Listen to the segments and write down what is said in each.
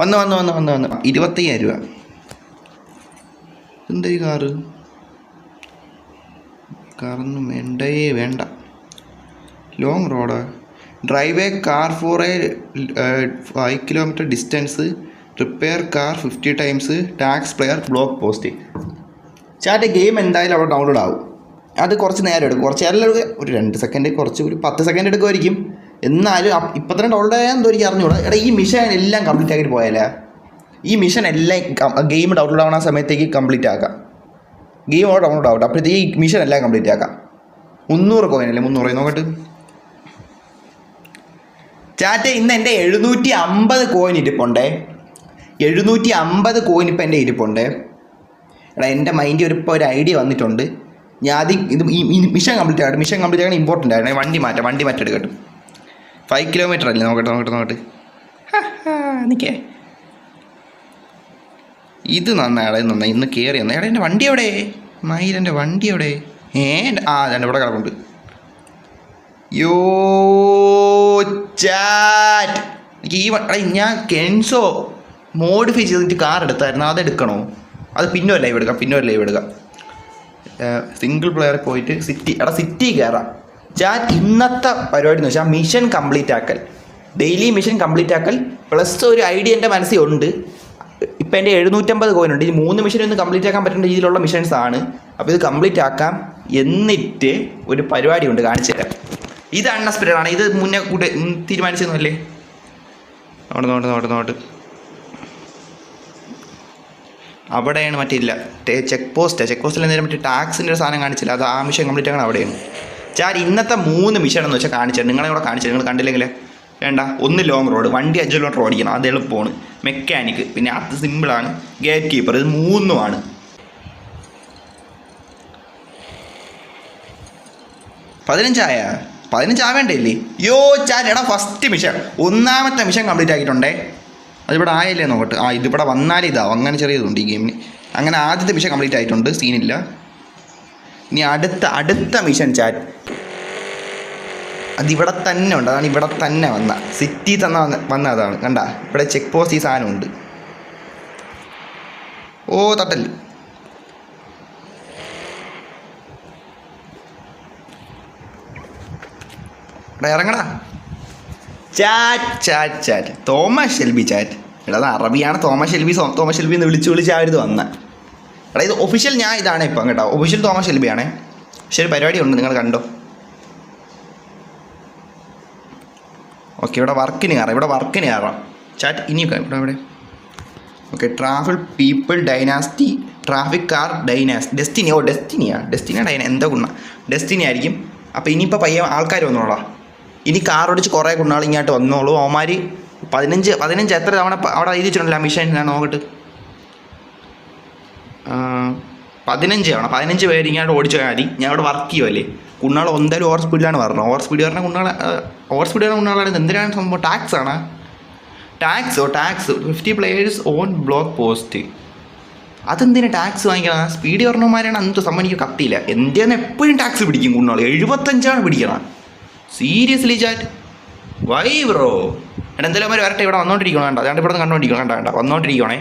വന്ന് 25,000 രൂപ. എന്താ ഈ കാറൊന്നും വേണ്ട. Long road. Drive a car for a 5 kilometre distance. Repair car 50 times. Tax player block post. Chat game എന്തായാലും അവിടെ ഡൗൺലോഡ് ആവും. അത് കുറച്ച് നേരം എടുക്കും. കുറച്ച് നേരം ഒരു 2 സെക്കൻഡ്, ഒരു 10 സെക്കൻഡ് എടുക്കുമായിരിക്കും. എന്നാലും ഇപ്പം തന്നെ ഡൗൺലോഡ് ചെയ്യാൻ എന്തോ എനിക്ക് അറിഞ്ഞൂടാ. എടാ ഈ മിഷൻ എല്ലാം കംപ്ലീറ്റ് ആക്കിയിട്ട് പോയാലേ. ഈ മിഷൻ എല്ലാം ഗെയിം ഡൗൺലോഡ് ആവുന്ന സമയത്തേക്ക് കംപ്ലീറ്റ് ആക്കാം. ഗെയിം അവിടെ ഡൗൺലോഡ് ആവട്ടെ, അപ്പോഴത്തേക്ക് ഈ മിഷൻ എല്ലാം കംപ്ലീറ്റ് ആക്കാം. 300 കോയിനല്ലേ? 300 നോക്കട്ടെ. ചാറ്റ് ഇന്ന് എൻ്റെ 750 കോയിൻ ഇരിപ്പുണ്ടേ. 750 കോയിൻ ഇപ്പം എൻ്റെ ഇരിപ്പുണ്ടേ. എടാ എൻ്റെ മൈൻഡിൽ ഇപ്പോൾ ഒരു ഐഡിയ വന്നിട്ടുണ്ട്. ഞാൻ ഇത് ഈ മിഷൻ കംപ്ലീറ്റ് ആകട്ടെ. മിഷൻ കംപ്ലീറ്റ് ആകണം ഇമ്പോർട്ടൻ്റ് ആണ്. വണ്ടി മാറ്റം എടുക്കട്ടെ. 5 കിലോമീറ്റർ അല്ലേ? നോക്കട്ടെ. നിൽക്കേ, ഇത് നന്നായി ഇന്ന് കയറി വന്നേ. എടാ എൻ്റെ വണ്ടി എവിടെ? എൻ്റെ വണ്ടി എവിടെ? അതെൻ്റെ ഇവിടെ കിടപ്പുണ്ട്. ചാറ്റ് ഞാൻ കെൻസോ മോഡിഫൈ ചെയ്തിട്ട് കാർ എടുത്തായിരുന്നു. അതെടുക്കണോ? അത് പിന്നെ ഒരു ലൈവ് എടുക്കാം. സിംഗിൾ പ്ലെയർ പോയിട്ട് സിറ്റി കയറാം. ചാറ്റ് ഇന്നത്തെ പരിപാടി എന്ന് വെച്ചാൽ മിഷൻ കംപ്ലീറ്റ് ആക്കൽ. ഡെയിലി മിഷൻ കംപ്ലീറ്റ് ആക്കൽ പ്ലസ് ഒരു ഐഡിയ എൻ്റെ മനസ്സിൽ ഉണ്ട്. ഇപ്പം എൻ്റെ 750 കോയിനുണ്ട്. ഈ 3 മിഷൻ ഒന്ന് കംപ്ലീറ്റ് ആക്കാൻ പറ്റുന്ന രീതിയിലുള്ള മിഷൻസ് ആണ്. അപ്പോൾ ഇത് കംപ്ലീറ്റ് ആക്കാം. എന്നിട്ട് ഒരു പരിപാടി ഉണ്ട്, കാണിച്ചു തരാം. ഇത് അൺഎക്സ്പെക്റ്റഡ് ആണ്. ഇത് മുന്നേ കൂടെ തീരുമാനിച്ചൊന്നുമല്ലേ? നോട്ട് അവിടെയാണ് മറ്റില്ല ചെക്ക് പോസ്റ്റിൽ എന്തെങ്കിലും മറ്റേ ടാക്സിൻ്റെ ഒരു സാധനം കാണിച്ചില്ല. അത് ആ മിഷൻ കംപ്ലീറ്റ് ആക്കണം അവിടെയാണ്. ഇന്നത്തെ 3 മിഷൻ എന്ന് വെച്ചാൽ കാണിച്ചത് നിങ്ങളെ കൂടെ കാണിച്ചത്. നിങ്ങൾ കണ്ടില്ലെങ്കിൽ വേണ്ട. 1 ലോങ് റോഡ്, വണ്ടി 5 കിലോമീറ്റർ ഓടിക്കണം, അത് എളുപ്പമാണ്. മെക്കാനിക്ക്, പിന്നെ അത് സിമ്പിളാണ്. ഗേറ്റ് കീപ്പർ, ഇത് 3ഉമാണ്. 15 ആവേണ്ടല്ലേ? എടാ ഫസ്റ്റ് മിഷൻ, 1ാമത്തെ മിഷൻ കംപ്ലീറ്റ് ആക്കിയിട്ടുണ്ടേ. അതിവിടെ ആയല്ലേ നോക്കട്ടെ. ഇതിവിടെ വന്നാലേ ഇതാവും. അങ്ങനെ ചെറിയതുണ്ട് ഈ ഗെയിമിന്. അങ്ങനെ ആദ്യത്തെ മിഷൻ കംപ്ലീറ്റ് ആയിട്ടുണ്ട്, സീനില്ല. ഇനി അടുത്ത മിഷൻ ചാറ്റ് അതിവിടെ തന്നെ ഉണ്ട്. അതാണ് ഇവിടെ തന്നെ വന്ന സിറ്റി വന്ന അതാണ്. കണ്ട ഇവിടെ ചെക്ക് പോസ്റ്റ് ഈ സാധനമുണ്ട്. തട്ടല്. ഇറങ്ങടാ. Chat Thomas Shelby chat. എടാ അത് അറബിയാണ്. തോമസ് ഷെൽബി എന്ന് വിളിച്ച് ആവരുത് വന്ന. എടാ ഇത് ഒഫീഷ്യൽ ഞാൻ ഇതാണ് ഇപ്പം കേട്ടോ. ഒഫീഷ്യൽ തോമസ് ഷെൽബിയാണേ. പക്ഷേ ഒരു പരിപാടി ഉണ്ട്, നിങ്ങൾ കണ്ടോ? ഓക്കെ, ഇവിടെ വർക്കിന് കയറാം. ചാറ്റ് ഇനി ഇവിടെ okay. Traffic people dynasty, traffic car destiny. എന്താ ഡെസ്റ്റിനി ആയിരിക്കും. അപ്പോൾ ഇനിയിപ്പോൾ പയ്യ ആൾക്കാർ വന്നോളാ. ഇനി കാർ ഓടിച്ച് കുറേ കുണ്ണാൾ ഇങ്ങോട്ട് വന്നോളൂ. അവന്മാർ 15 എത്ര തവണ അവിടെ എഴുതിച്ചിട്ടുണ്ടല്ലോ മിഷൻ. ഞാൻ നോക്കട്ടെ. 15 പേര് ഇങ്ങോട്ട് ഓടിച്ചു പോയാൽ മതി. ഞാൻ ഇവിടെ വർക്ക് ചെയ്യുമല്ലേ. കുണ്ണാൾ എന്തായാലും ഓവർ സ്പീഡിലാണ് പറഞ്ഞത്. ഓവർ സ്പീഡ് കുണ്ണാളാണ്. എന്തിനാണ് സംഭവം? Tax 50 players on block post. അതെന്തിനാ ടാക്സ് വാങ്ങിക്കണം? സ്പീഡ് പറഞ്ഞമാരാണ്. അന്നത്തെ സംഭവം എനിക്ക് കത്തിയില്ല. എന്തിനാണ് എപ്പോഴും ടാക്സ് പിടിക്കും കുണ്ണാൾ? 75 പിടിക്കണം. Seriously chat why bro? എന്തായാലും അവർ വരട്ടെ. ഇവിടെ വന്നോണ്ടിരിക്കണം. അതാണ്ട് ഇവിടെ നിന്ന് കണ്ടോണ്ടിരിക്കണം. വന്നോണ്ടിരിക്കണേ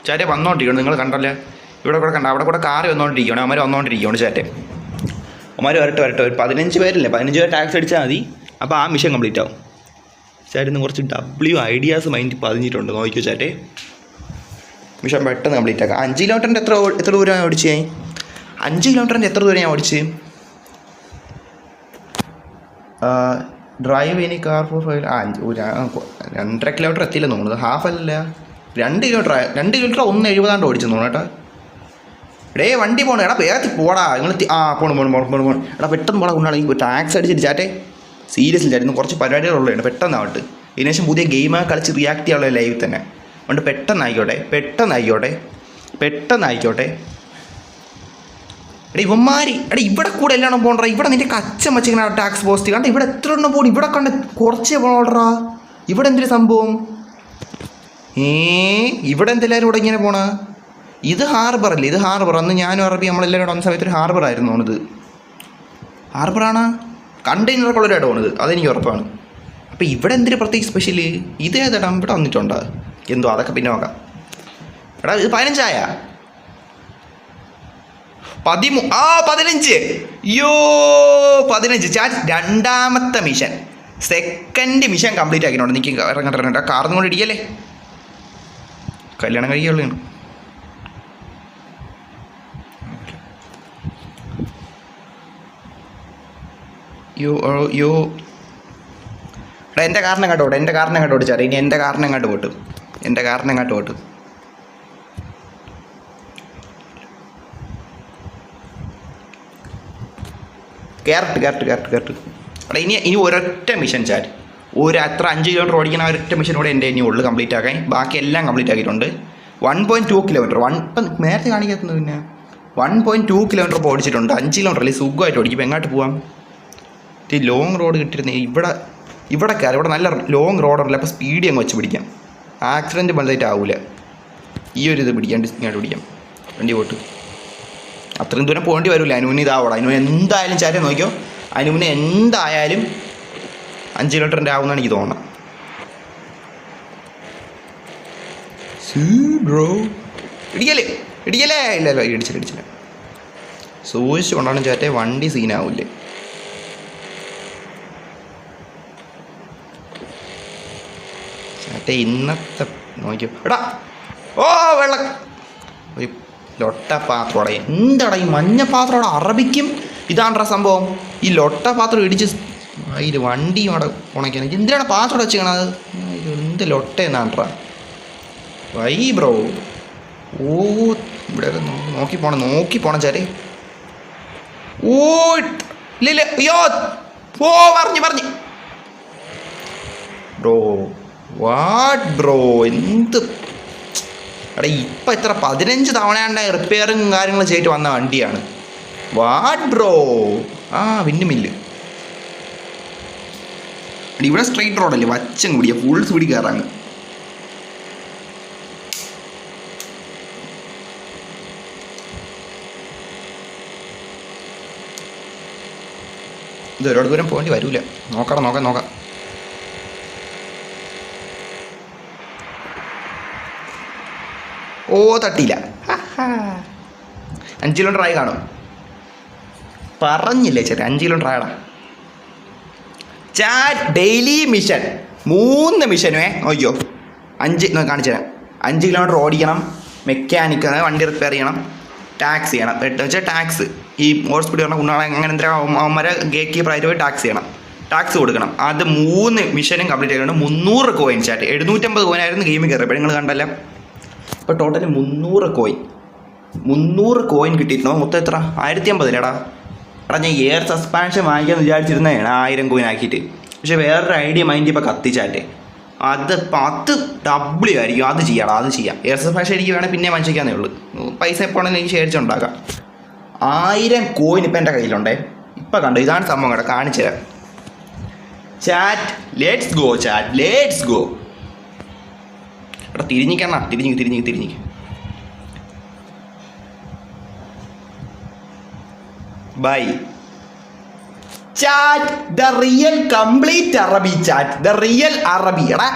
ചാറ്റെ. വന്നോണ്ടിരിക്കണം. നിങ്ങൾ കണ്ടല്ലേ ഇവിടെ കൂടെ കണ്ട. അവിടെ കൂടെ കാറ് വന്നോണ്ടിരിക്കണം. അവന്മാർ വന്നോണ്ടിരിക്കണം ചാറ്റെ. അവന്മാർ വരട്ടെ. ഒരു 15 പേരല്ലേ? 15 പേര് ടാക്സ് അടിച്ചാൽ മതി. അപ്പോൾ ആ മിഷൻ കംപ്ലീറ്റ് ആവും. ചാറ്റിന്ന് കുറച്ച് ഐഡിയാസ് മൈൻഡ് പതിഞ്ഞിട്ടുണ്ട്. നോക്കിയോ ചാറ്റെ. മിഷൻ പെട്ടെന്ന് കംപ്ലീറ്റ് ആക്കാം. 5 കിലോമീറ്ററിൻ്റെ എത്ര ദൂരം ഞാൻ ഓടിച്ചേ? 5 കിലോമീറ്ററിൻ്റെ എത്ര ദൂരം ഞാൻ ഓടിച്ച്? Drive any car for 2.5 kilometre എത്തിയില്ല തോന്നുന്നത്. ഹാഫ് അല്ല, 2 കിലോമീറ്റർ 1.70 ഓടിച്ചു തോന്നുന്നു കേട്ടോ. വണ്ടി പോകണം. എടാ വേഗത്തിൽ പോടാ നിങ്ങൾ. പോണം. എടാ പെട്ടെന്ന് പോടാ. കൊണ്ടാണെങ്കിൽ ടാക്സ് അടിച്ചിട്ട് ചാറ്റെ. സീരിയസ്ലി ചാറ്റ് കുറച്ച് പരിപാടികളുള്ളതാണ്. പെട്ടെന്നാവട്ടെ. ഇതിനുശേഷം പുതിയ ഗെയിം കളിച്ച് റിയാക്ട് ചെയ്യാനുള്ള ലൈവിൽ തന്നെ. അതുകൊണ്ട് പെട്ടെന്നായിക്കോട്ടെ. എടാ ഇവിടെ കൂടെ എല്ലാം പോകണ്ടാ. ഇവിടെ നിൻ്റെ കച്ചം വെച്ചിങ്ങനെ ടാക്സ് പോസ്റ്റ് കണ്ട. ഇവിടെ എത്ര എണ്ണം പോകണം? ഇവിടെ കണ്ട കുറച്ചേ പോകണോടാ. ഇവിടെ എന്തൊരു സംഭവം? ഇവിടെ എന്തെല്ലാവരും ഇവിടെ ഇങ്ങനെ പോണ? ഇത് ഹാർബറല്ലേ? ഇത് ഹാർബർ. അന്ന് ഞാനും അറബി നമ്മളെല്ലാവരും വന്ന സമയത്ത് ഒരു ഹാർബറായിരുന്നു പോണത്. ഹാർബറാണ്. കണ്ടെയ്നറൊക്കെ ഉള്ളൊരു ഇടമാണിത്. അതെനിക്ക് ഉറപ്പാണ്. അപ്പം ഇവിടെ എന്തൊരു പ്രത്യേകിച്ച് സ്പെഷ്യല്? ഇത് ഏതാടാ ഇവിടെ വന്നിട്ടുണ്ടോ? എന്തോ അതൊക്കെ പിന്നെ നോക്കാം. എടാ ഇത് 15 15. യോ 15 ചാറ്റ്. രണ്ടാമത്തെ മിഷൻ, സെക്കൻഡ് മിഷൻ കംപ്ലീറ്റ് ആക്കിയിട്ടുണ്ട്. എനിക്ക് ഇറങ്ങട്ടെ. കാർന്ന് കൊണ്ട് ഇടിക്കല്ലേ, കല്യാണം കഴിയുള്ളൂ. യോ എടാ എൻ്റെ കാറിനെ കണ്ടോട്ടെ, എൻ്റെ കാറിനെ കണ്ടോട്ട് ചാറ്. ഇനി എൻ്റെ കാറിനെ കണ്ടു പോട്ടും, എൻ്റെ കാറിനെ കണ്ടു പോട്ടും. കയറട്ട്. എടാ ഇനി ഒരൊറ്റ മിഷൻ ചാറ്റ്, അത്ര 5 കിലോമീറ്റർ ഓടിക്കുന്ന ഒരൊറ്റ മിഷൻ കൂടെ എൻ്റെ ഇനി ഉള്ളു കംപ്ലീറ്റ് ആക്കാൻ. ബാക്കി എല്ലാം കംപ്ലീറ്റ് ആക്കിയിട്ടുണ്ട്. 1.2 കിലോമീറ്റർ ഇപ്പം നേരത്തെ കാണിക്കാത്തത്. പിന്നെ 1.2 കിലോമീറ്റർ ഇപ്പോൾ ഓടിച്ചിട്ടുണ്ട്. 5 കിലോമീറ്റർ അല്ലെങ്കിൽ സുഖമായിട്ട് ഓടിക്കും. ഇപ്പം എങ്ങോട്ട് പോവാം? ലോങ് റോഡ് കിട്ടിയിരുന്നേ. ഇവിടെ കയറി. ഇവിടെ നല്ല ലോങ് റോഡുണ്ടല്ലോ, അപ്പോൾ സ്പീഡ് അങ്ങ് വെച്ച് പിടിക്കാം. ആക്സിഡൻറ്റ് വലുതായിട്ട് ആവില്ല. ഈ ഒരു ഇത് പിടിക്കാം, ഡിസ്റ്റിങ്ങായിട്ട് പിടിക്കാം. വണ്ടി പോട്ട് അത്രയും ദൂരം പോകേണ്ടി വരില്ല. അനുവിന് ഇതാവണം. അനുവിന് എന്തായാലും ചാരി നോക്കിയോ, അനുവിന് എന്തായാലും 5 കിലോമീറ്ററിൻ്റെ ആവുമെന്നാണ് എനിക്ക് തോന്നുന്നത്. ഇടിക്കല്ലേ? ഇല്ലല്ലോ, ഇടിച്ചില്ല. സൂക്ഷിച്ച് കൊണ്ടാണ് ചേട്ടേ, വണ്ടി സീനാവില്ലേ. ചേട്ടേ ഇന്നത്തെ നോക്കിയോ. എടാ വെള്ളം ഒരു ലൊട്ട പാത്രോടെ. എന്താടാ ഈ മഞ്ഞ പാത്രോടെ? അറബിക്കും ഇതാണ്ടാ സംഭവം. ഈ ലൊട്ട പാത്രം ഇടിച്ച് അതിൽ വണ്ടി അവിടെ ഉണക്കാൻ എന്തിനാണ് പാത്രോടെ വെച്ചേക്കണത്? എന്ത് ലൊട്ട എന്നാണ്ടാ വൈ ബ്രോ. ഇവിടെ നോക്കി പോണം ചേരെ. ഇല്ല അയ്യോ പറഞ്ഞു ബ്രോ. വാട്ട് ബ്രോ, എന്ത് എടാ ഇപ്പം എത്ര 15 തവണയാണ്ട് റിപ്പയറും കാര്യങ്ങളും ചെയ്തിട്ട് വന്ന വണ്ടിയാണ്. What bro. വിന്നുമില്ല്. ഇവിടെ സ്ട്രെയിറ്റ് റോഡല്ലേ, വച്ചങ്ങ് പിടിക്കുക, ഫുൾ സ്പീഡിൽ കയറാങ്ങ്. ഇത് ഒരുപാട് ദൂരം പോകേണ്ടി വരൂല. നോക്കാം. തട്ടിയില്ല. 5 കിലോമീറ്റർ ആയി കാണും. പറഞ്ഞില്ലേ ചേട്ടാ 5 കിലോമീറ്റർ ആയടാ. ചാറ്റ് ഡെയിലി മിഷൻ 3 മിഷനുവേ. അയ്യോ 5 കാണിച്ചു തരാം. 5 കിലോമീറ്റർ ഓടിക്കണം, മെക്കാനിക്ക് വണ്ടി റിപ്പയർ ചെയ്യണം, ടാക്സ് ചെയ്യണം. വെച്ചാൽ ടാക്സ് ഈ ഓവർ സ്പീഡ് പറഞ്ഞ കുണ്ണാളെ അങ്ങനെ എന്തെങ്കിലും അവന്മാരെ ഗേറ്റ് കീപ്പറായിട്ട് പോയി ടാക്സ് ചെയ്യണം, ടാക്സ് കൊടുക്കണം. അത് 3 മിഷനും കംപ്ലീറ്റ് ചെയ്യണം. 300 കോയിൻ ചാറ്റ്. 750 കോയിനായിരുന്നു ഗെയിമിൽ കയറിയപ്പോൾ നിങ്ങൾ കണ്ടല്ലോ. ഇപ്പോൾ ടോട്ടൽ 300 കോയിൻ കിട്ടിയിട്ടുണ്ടോ? മൊത്തം എത്ര? 1050 എടാ. ഞാൻ എയർ സസ്പെൻഷൻ വാങ്ങിക്കാമെന്ന് വിചാരിച്ചിരുന്നതാണ് 1000 കോയിൻ ആക്കിയിട്ട്. പക്ഷേ വേറൊരു ഐഡിയ മൈൻഡ് ഇപ്പോൾ കത്തിച്ചാറ്റേ. അത് 10 ഡബ്ല്യൂ ആയിരിക്കും. അത് ചെയ്യാം. എയർ സസ്പെൻഷൻ എനിക്ക് വേണേൽ പിന്നെ വാങ്ങിക്കാന്നേ ഉള്ളൂ. പൈസ എപ്പോഴാണെങ്കിലും എനിക്ക് ശേഷിച്ചുണ്ടാക്കാം. 1000 കോയിൻ ഇപ്പം എൻ്റെ കയ്യിലുണ്ടേ. ഇപ്പം കണ്ടു. ഇതാണ് സംഭവം കേട്ടോ, കാണിച്ചു തരാം. Chat let's go. എടാ തിരിഞ്ഞിക്കണ്ണ, തിരിഞ്ഞിക്ക്. Bye chat. The real complete Arabi chat. The real Arabi. എടാ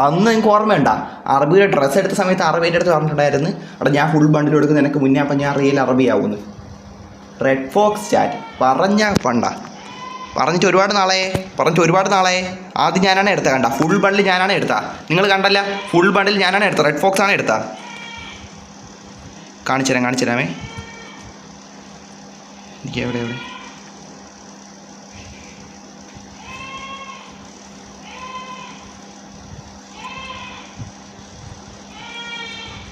അന്ന് എനിക്ക് ഓർമ്മയുണ്ട, അറബിയുടെ ഡ്രസ്സ് എടുത്ത സമയത്ത് അറബിയുടെ അടുത്ത് പറഞ്ഞിട്ടുണ്ടായിരുന്നു, എടാ ഞാൻ ഫുൾ ബണ്ടിൽ എടുക്കുന്ന എനിക്ക് മുന്നേ, അപ്പം ഞാൻ റിയൽ അറബി ആവുന്നു. റെഡ് ഫോക്സ് ചാറ്റ് പറഞ്ഞിട്ട് ഒരുപാട് നാളെ. ആദ്യം ഞാനാണ് എടുത്തത്. കണ്ട ഫുൾ ബണ്ടിൽ ഞാനാണ് എടുത്ത. നിങ്ങൾ കണ്ടല്ല, ഫുൾ ബണ്ടിൽ ഞാനാണ് എടുത്തത്. റെഡ് ഫോക്സ് ആണ് എടുത്ത. കാണിച്ചു തരാമേ. എനിക്ക് എവിടെ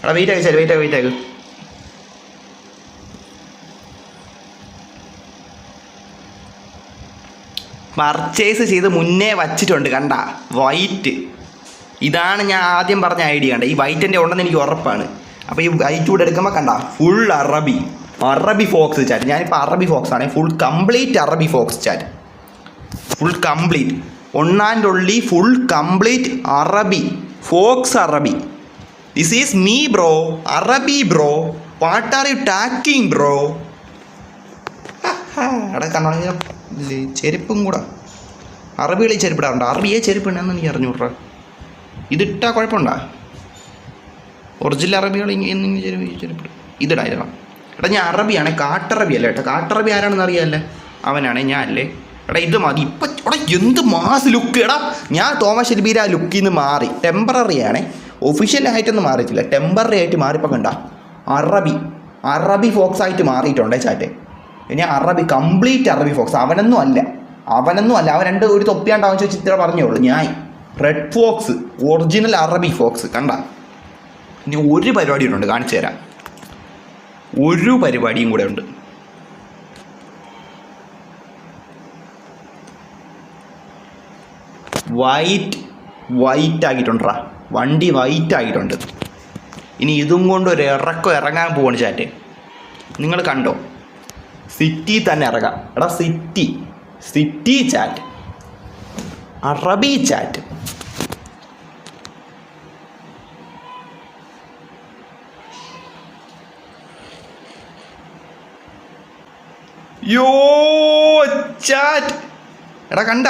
എടാ വെയിറ്റ് ആക്ക്. പർച്ചേസ് ചെയ്ത് മുന്നേ വച്ചിട്ടുണ്ട്. കണ്ട വൈറ്റ്. ഇതാണ് ഞാൻ ആദ്യം പറഞ്ഞ ഐഡിയ. കണ്ട ഈ വൈറ്റിൻ്റെ ഉണ്ടെന്ന് എനിക്ക് ഉറപ്പാണ്. അപ്പോൾ ഈ വൈറ്റ് കൂടെ എടുക്കുമ്പോൾ കണ്ട ഫുൾ അറബി ഫോക്സ് ചാറ്റ്. ഞാനിപ്പോൾ അറബി ഫോക്സ് ആണ്, full complete Arabi fox chat. Full complete one and only full complete Arabi fox Arabi. This is me bro. Arabi bro. What are you talking bro? എടാ കണ്ണാണെങ്കിൽ ചെരുപ്പും കൂടെ അറബികളിൽ ചെരുപ്പിടാറുണ്ട്. അറബിയെ ചെരുപ്പിടാന്ന് എനിക്ക് അറിഞ്ഞൂടാ. ഇതിട്ടാൽ കുഴപ്പമുണ്ടാ? ഒറിജിനൽ അറബികൾ ഇങ്ങനെ ചെരുപ്പിടും. ഇതിടായിരുന്നു. എടാ ഞാൻ അറബിയാണ്, കാട്ടറബി അല്ല കേട്ടോ. കാട്ടറബി ആരാണെന്ന് അറിയാമല്ലേ? അവനാണ്, ഞാൻ അല്ലേ? എടാ ഇത് മതി ഇപ്പം. എടാ എന്ത് മാസ് ലുക്ക്. എടാ ഞാൻ തോമസ് ഷെൽബിയുടെ ആ ലുക്കിൽ നിന്ന് മാറി. ടെമ്പററി ആണേ, ഒഫീഷ്യലായിട്ടൊന്നും മാറിയിട്ടില്ല, ടെമ്പററി ആയിട്ട് മാറിയപ്പോൾ കണ്ട അറബി ഫോക്സ് ആയിട്ട് മാറിയിട്ടുണ്ടേ ചാറ്റെ. ഇനി അറബി കംപ്ലീറ്റ് അറബി ഫോക്സ്. അവനൊന്നും അല്ല. അവൻ രണ്ട് ഒരു തൊപ്പിയാണ്ടാവും ചോദിച്ച് ഇത്ര പറഞ്ഞോളൂ. ഞാൻ റെഡ് ഫോക്സ്, ഒറിജിനൽ അറബി ഫോക്സ്. കണ്ട. ഇനി ഒരു പരിപാടി ഉണ്ട്, കാണിച്ചു തരാം. ഒരു പരിപാടിയും കൂടെ ഉണ്ട്. വൈറ്റ് ആക്കിയിട്ടുണ്ടാ വണ്ടി, വൈറ്റ് ആക്കിയിട്ടുണ്ട്. ഇനി ഇതും കൊണ്ട് ഒരു ഇറങ്ങാൻ പോവാണ് ചാറ്റ്. നിങ്ങൾ കണ്ടോ? സിറ്റി തന്നെ ഇറങ്ങാം. എടാ സിറ്റി ചാറ്റ്, അറബി ചാറ്റ്. യോ ചാറ്റ്. എടാ കണ്ട